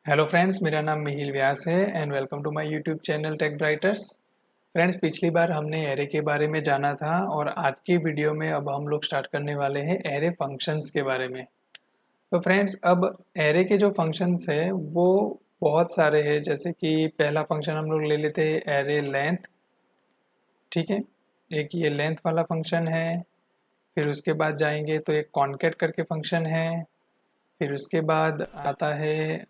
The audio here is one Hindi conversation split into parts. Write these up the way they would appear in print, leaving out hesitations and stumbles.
हेलो फ्रेंड्स, मेरा नाम मिहिल व्यास है and welcome to my YouTube channel tech brighters. Friends, पिछली बार हमने एरे के बारे में जाना था और आज की वीडियो में अब हम लोग स्टार्ट करने वाले हैं एरे फंक्शंस के बारे में। तो फ्रेंड्स, अब एरे के जो फंक्शंस है वो बहुत सारे हैं। जैसे कि पहला फंक्शन हम लोग ले लेते हैं एरे लेंथ। ठीक है, एक ये लेंथ वाला फंक्शन है। फिर उसके बाद जाएंगे तो एक कॉनकेट करके फंक्शन है। फिर उसके बाद आता है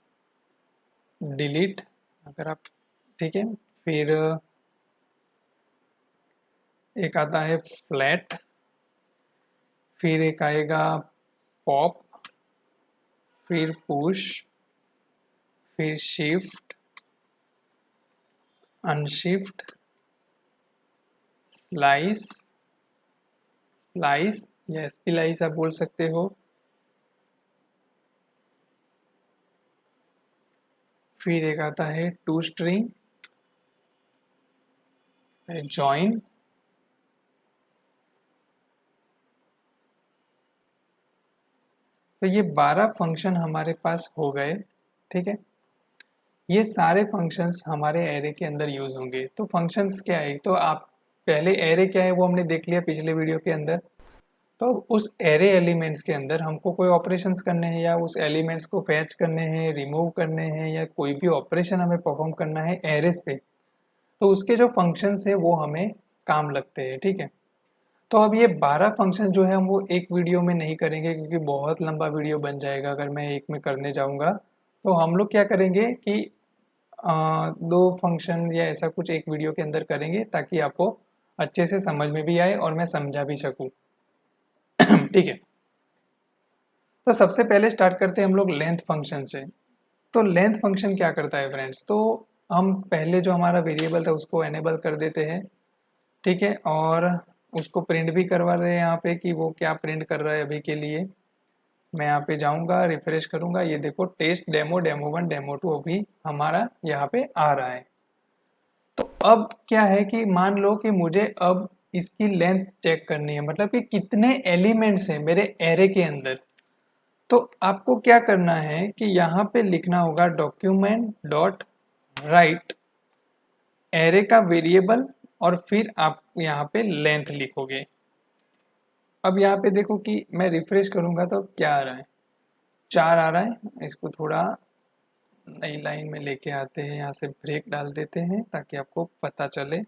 डिलीट, अगर आप, ठीक है। फिर एक आता है फ्लैट। फिर एक आएगा पॉप। फिर पुश। फिर शिफ्ट, अनशिफ्ट, स्लाइस, स्लाइस या स्प्लाइस आप बोल सकते हो। फिर एक आता है टू स्ट्रिंग, जॉइन। तो ये 12 फंक्शन हमारे पास हो गए। ठीक है, ये सारे फंक्शंस हमारे एरे के अंदर यूज होंगे। तो फंक्शंस क्या है, तो आप पहले एरे क्या है वो हमने देख लिया पिछले वीडियो के अंदर। तो उस एरे एलिमेंट्स के अंदर हमको कोई ऑपरेशंस करने हैं या उस एलिमेंट्स को फैच करने हैं, रिमूव करने हैं, या कोई भी ऑपरेशन हमें परफॉर्म करना है एरेस पे, तो उसके जो फंक्शंस है वो हमें काम लगते हैं। ठीक है, तो अब ये 12 फंक्शन जो है हम वो एक वीडियो में नहीं करेंगे क्योंकि बहुत लंबा वीडियो बन जाएगा अगर मैं एक में करने जाऊंगा। तो हम लोग क्या करेंगे कि दो फंक्शन या ऐसा कुछ एक वीडियो के अंदर करेंगे ताकि आपको अच्छे से समझ में भी आए और मैं समझा भी सकूं। ठीक है, तो सबसे पहले स्टार्ट करते हैं हम लोग लेंथ फंक्शन से। तो लेंथ फंक्शन क्या करता है फ्रेंड्स, तो हम पहले जो हमारा वेरिएबल था उसको एनेबल कर देते हैं। ठीक है, और उसको प्रिंट भी करवा रहे हैं यहाँ पे कि वो क्या प्रिंट कर रहा है अभी के लिए। मैं यहाँ पे जाऊँगा, रिफ्रेश करूँगा, ये देखो test demo, demo one, demo two अभी हमारा यहाँ पे आ रहा है। तो अब क्या है कि मान लो कि मुझे अब इसकी लेंथ चेक करनी है, मतलब कि कितने एलिमेंट्स हैं मेरे एरे के अंदर। तो आपको क्या करना है कि यहाँ पे लिखना होगा डॉक्यूमेंट डॉट राइट एरे का वेरिएबल, और फिर आप यहाँ पे लेंथ लिखोगे। अब यहाँ पे देखो कि मैं रिफ्रेश करूंगा तो क्या आ रहा है, 4 आ रहा है। इसको थोड़ा नई लाइन में लेके आते हैं, यहाँ से ब्रेक डाल देते हैं ताकि आपको पता चले।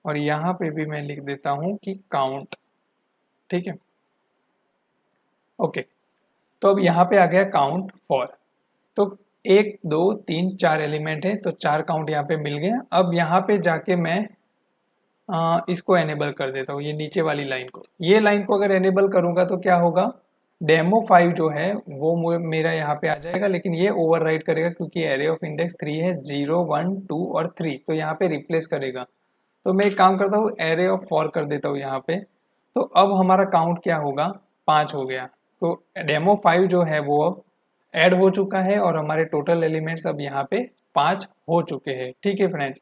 और यहाँ पे भी मैं लिख देता हूँ कि काउंट। ठीक है, ओके। तो अब यहाँ पे आ गया काउंट फॉर। तो 1 2 3 4 एलिमेंट है, तो 4 काउंट यहाँ पे मिल गया। अब यहाँ पे जाके मैं इसको एनेबल कर देता हूँ, ये नीचे वाली लाइन को। ये लाइन को अगर एनेबल करूंगा तो क्या होगा, डेमो 5 जो है वो मेरा यहाँ पे आ जाएगा, लेकिन ये ओवरराइड करेगा क्योंकि एरे ऑफ इंडेक्स 3 है, 0 1 2 और 3, तो यहाँ पे रिप्लेस करेगा। तो मैं एक काम करता हूँ, एरे ऑफ 4 कर देता हूँ यहाँ पे। तो अब हमारा काउंट क्या होगा, 5 हो गया। तो डेमो 5 जो है वो अब ऐड हो चुका है और हमारे टोटल एलिमेंट्स अब यहाँ पे 5 हो चुके हैं। ठीक है फ्रेंड्स,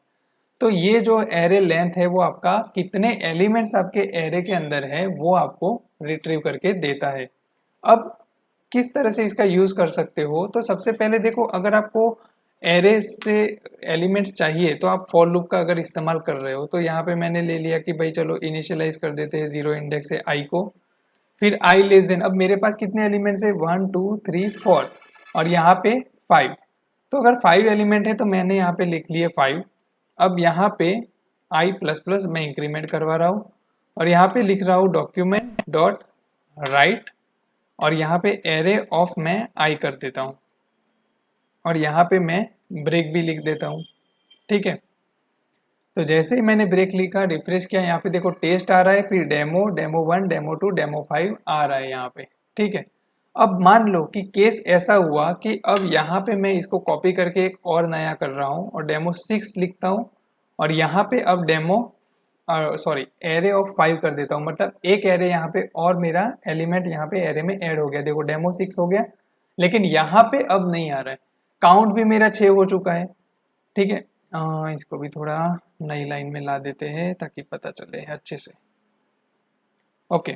तो ये जो एरे लेंथ है वो आपका कितने एलिमेंट्स आपके एरे के अंदर है वो आपको रिट्रीव करके देता है। अब किस तरह से इसका यूज कर सकते हो, तो सबसे पहले देखो, अगर आपको एरे से एलिमेंट्स चाहिए तो आप फॉर लूप का अगर इस्तेमाल कर रहे हो, तो यहाँ पे मैंने ले लिया कि भाई चलो इनिशियलाइज कर देते हैं 0 इंडेक्स से आई को। फिर आई लेस देन, अब मेरे पास कितने एलिमेंट्स है, 1 2 3 4 और यहाँ पे 5। तो अगर 5 एलिमेंट है तो मैंने यहाँ पे लिख लिए 5। अब यहाँ पे आई प्लस प्लस मैं इंक्रीमेंट करवा रहा हूँ और यहाँ पे लिख रहा हूँ डॉक्यूमेंट डॉट राइट, और यहाँ पे एरे ऑफ मैं आई कर देता हूँ और यहाँ पे मैं ब्रेक भी लिख देता हूँ। ठीक है, तो जैसे ही मैंने ब्रेक लिखा, रिफ्रेश किया, यहाँ पे देखो टेस्ट आ रहा है, फिर demo, demo one, demo two, demo 5 आ रहा है यहाँ पे। ठीक है, अब मान लो कि केस ऐसा हुआ कि अब यहाँ पे मैं इसको कॉपी करके एक और नया कर रहा हूँ और डेमो 6 लिखता हूँ और यहाँ पे अब डेमो सॉरी एरे ऑफ 5 कर देता हूँ, मतलब एक एरे यहाँ पे और मेरा एलिमेंट यहाँ पे एरे में ऐड हो गया। देखो डेमो 6 हो गया, लेकिन यहाँ पे अब नहीं आ रहा है। काउंट भी मेरा 6 हो चुका है। ठीक है, इसको भी थोड़ा नई लाइन में ला देते हैं ताकि पता चले अच्छे से। ओके,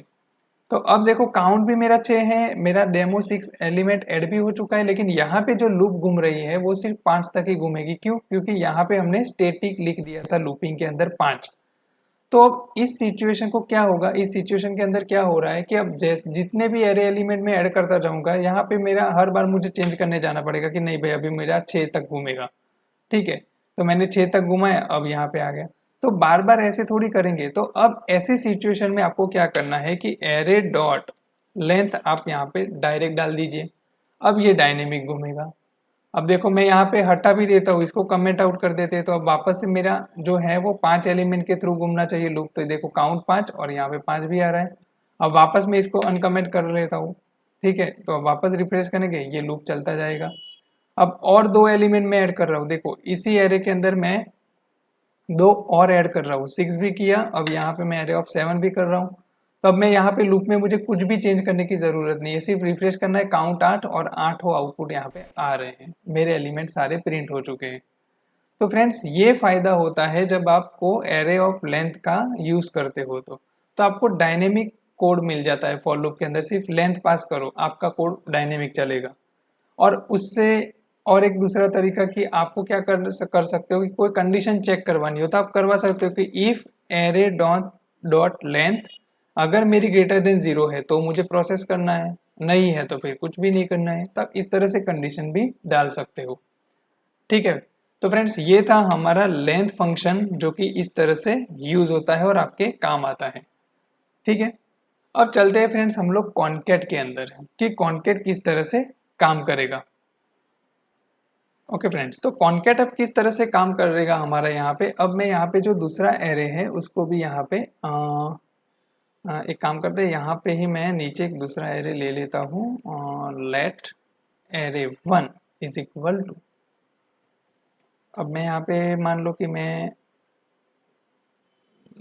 तो अब देखो काउंट भी मेरा 6 है, मेरा डेमो 6 एलिमेंट ऐड भी हो चुका है, लेकिन यहाँ पे जो लूप घूम रही है वो सिर्फ 5 तक ही घूमेगी। क्यों? क्योंकि यहाँ पे हमने स्टैटिक लिख दिया था लूपिंग के अंदर 5। तो अब इस सिचुएशन को क्या होगा, इस सिचुएशन के अंदर क्या हो रहा है कि अब जितने भी एरे एलिमेंट में ऐड करता जाऊंगा, यहाँ पे मेरा हर बार मुझे चेंज करने जाना पड़ेगा कि नहीं भाई अभी मेरा 6 तक घूमेगा। ठीक है, तो मैंने 6 तक घुमाया, अब यहाँ पे आ गया। तो बार बार ऐसे थोड़ी करेंगे। तो अब ऐसी सिचुएशन में आपको क्या करना है कि एरे डॉट लेंथ आप यहाँ पे डायरेक्ट डाल दीजिए। अब ये डायनेमिक घूमेगा। अब देखो मैं यहाँ पे हटा भी देता हूँ, इसको कमेंट आउट कर देते हैं, तो अब वापस से मेरा जो है वो 5 एलिमेंट के थ्रू घूमना चाहिए लूप। तो देखो काउंट 5 और यहाँ पे 5 भी आ रहा है। अब वापस मैं इसको अनकमेंट कर लेता हूँ। ठीक है, तो अब वापस रिफ्रेश करेंगे, ये लूप चलता जाएगा। अब और 2 एलिमेंट मैं ऐड कर रहा हूँ। देखो इसी एरे के अंदर मैं 2 और ऐड कर रहा हूँ, 6 भी किया, अब यहाँ पे मैं एरे ऑफ 7 भी कर रहा हूँ। तो अब मैं यहाँ पे लूप में मुझे कुछ भी चेंज करने की जरूरत नहीं है, सिर्फ रिफ्रेश करना है, काउंट 8 और 8 आउटपुट यहाँ पे आ रहे हैं, मेरे एलिमेंट सारे प्रिंट हो चुके हैं। तो फ्रेंड्स ये फायदा होता है जब आपको एरे ऑफ लेंथ का यूज करते हो। तो आपको डायनेमिक कोड मिल जाता है फॉर लूप के अंदर, सिर्फ लेंथ पास करो आपका कोड डायनेमिक चलेगा। और उससे और एक दूसरा तरीका कि आपको क्या कर सकते हो कि कोई कंडीशन चेक करवानी हो तो आप करवा सकते हो कि इफ एरे डॉट लेंथ अगर मेरी ग्रेटर देन 0 है तो मुझे प्रोसेस करना है, नहीं है तो फिर कुछ भी नहीं करना है। तब इस तरह से कंडीशन भी डाल सकते हो। ठीक है, तो फ्रेंड्स ये था हमारा लेंथ फंक्शन जो कि इस तरह से यूज होता है और आपके काम आता है। ठीक है, अब चलते हैं फ्रेंड्स हम लोग कॉन्केट के अंदर कि कॉन्केट किस तरह से काम करेगा। ओके फ्रेंड्स, तो कॉन्केट अब किस तरह से काम करेगा हमारा यहाँ पे। अब मैं यहाँ पे जो दूसरा एरे है उसको भी यहाँ पे एक काम करते हैं, यहाँ पे ही मैं नीचे एक दूसरा एरे ले लेता हूँ। Let array 1 is equal to, अब मैं यहाँ पे मान लो कि मैं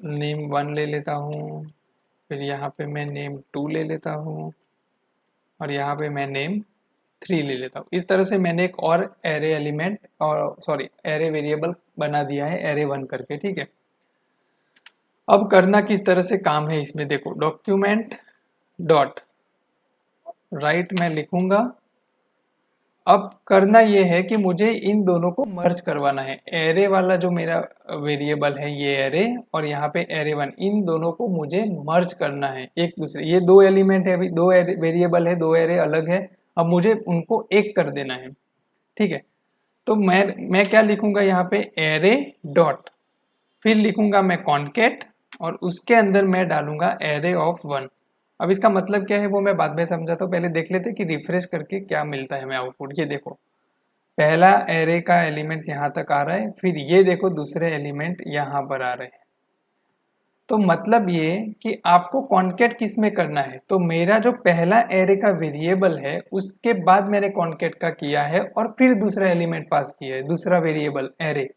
नेम 1 ले लेता हूँ, फिर यहाँ पे मैं नेम 2 ले लेता हूँ और यहाँ पे मैं नेम 3 ले लेता हूँ। इस तरह से मैंने एक और एरे एलिमेंट और सॉरी एरे वेरिएबल बना दिया है एरे 1 करके। ठीक है, अब करना किस तरह से काम है इसमें देखो, डॉक्यूमेंट डॉट राइट मैं लिखूंगा। अब करना ये है कि मुझे इन दोनों को मर्ज करवाना है, एरे वाला जो मेरा वेरिएबल है ये एरे और यहाँ पे एरे 1, इन दोनों को मुझे मर्ज करना है एक दूसरे। ये 2 एलिमेंट है, अभी 2 वेरिएबल है, 2 एरे अलग है, अब मुझे उनको एक कर देना है। ठीक है, तो मैं क्या लिखूंगा यहाँ पे एरे डॉट, फिर लिखूंगा मैं कॉन्केट और उसके अंदर मैं डालूंगा एरे ऑफ 1। अब इसका मतलब क्या है वो मैं बाद में समझाता हूँ, पहले देख लेते कि रिफ्रेश करके क्या मिलता है हमें आउटपुट। ये देखो पहला एरे का एलिमेंट्स यहाँ तक आ रहा है, फिर ये देखो दूसरे एलिमेंट यहाँ पर आ रहे हैं। तो मतलब ये कि आपको कॉन्केट किस में करना है, तो मेरा जो पहला एरे का वेरिएबल है उसके बाद मैंने कॉन्केट का किया है और फिर दूसरा एलिमेंट पास किया है, दूसरा वेरिएबल एरे।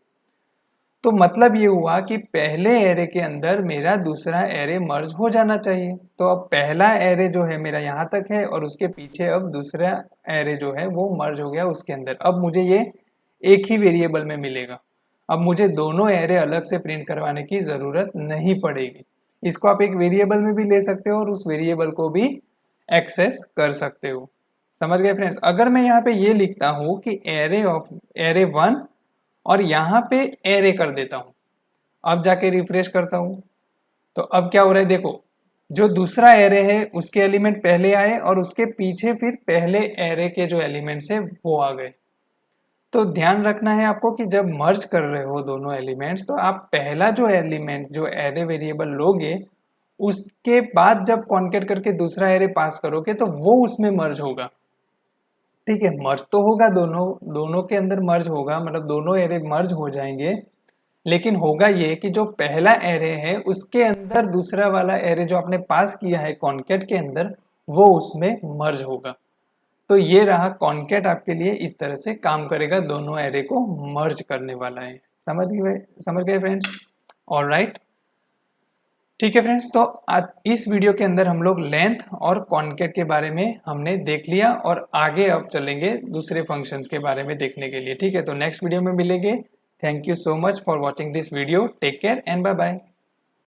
तो मतलब ये हुआ कि पहले एरे के अंदर मेरा दूसरा एरे मर्ज हो जाना चाहिए। तो अब पहला एरे जो है मेरा यहाँ तक है और उसके पीछे अब दूसरा एरे जो है वो मर्ज हो गया उसके अंदर। अब मुझे ये एक ही वेरिएबल में मिलेगा, अब मुझे दोनों एरे अलग से प्रिंट करवाने की जरूरत नहीं पड़ेगी। इसको आप एक वेरिएबल में भी ले सकते हो और उस वेरिएबल को भी एक्सेस कर सकते हो। समझ गए फ्रेंड्स? अगर मैं यहाँ पे ये लिखता हूँ कि एरे 1 और यहाँ पे एरे कर देता हूं, अब जाके रिफ्रेश करता हूं, तो अब क्या हो रहा है देखो, जो दूसरा एरे है उसके एलिमेंट पहले आए और उसके पीछे फिर पहले एरे के जो एलिमेंट्स है वो आ गए। तो ध्यान रखना है आपको कि जब मर्ज कर रहे हो दोनों एलिमेंट्स तो आप पहला जो एलिमेंट जो एरे वेरिएबल लोगे उसके बाद जब कॉन्केट करके दूसरा एरे पास करोगे तो वो उसमें मर्ज होगा। ठीक है, मर्ज तो होगा, दोनों के अंदर मर्ज होगा, मतलब दोनों एरे मर्ज हो जाएंगे, लेकिन होगा ये कि जो पहला एरे है उसके अंदर दूसरा वाला एरे जो आपने पास किया है कॉन्केट के अंदर वो उसमें मर्ज होगा। तो ये रहा कॉन्केट, आपके लिए इस तरह से काम करेगा, दोनों एरे को मर्ज करने वाला है। समझ गए फ्रेंड्स? ऑलराइट, ठीक है फ्रेंड्स, तो इस वीडियो के अंदर हम लोग लेंथ और कॉन्केट के बारे में हमने देख लिया और आगे अब चलेंगे दूसरे फंक्शंस के बारे में देखने के लिए। ठीक है, तो नेक्स्ट वीडियो में मिलेंगे। Thank you so much for watching this video. Take care and bye bye.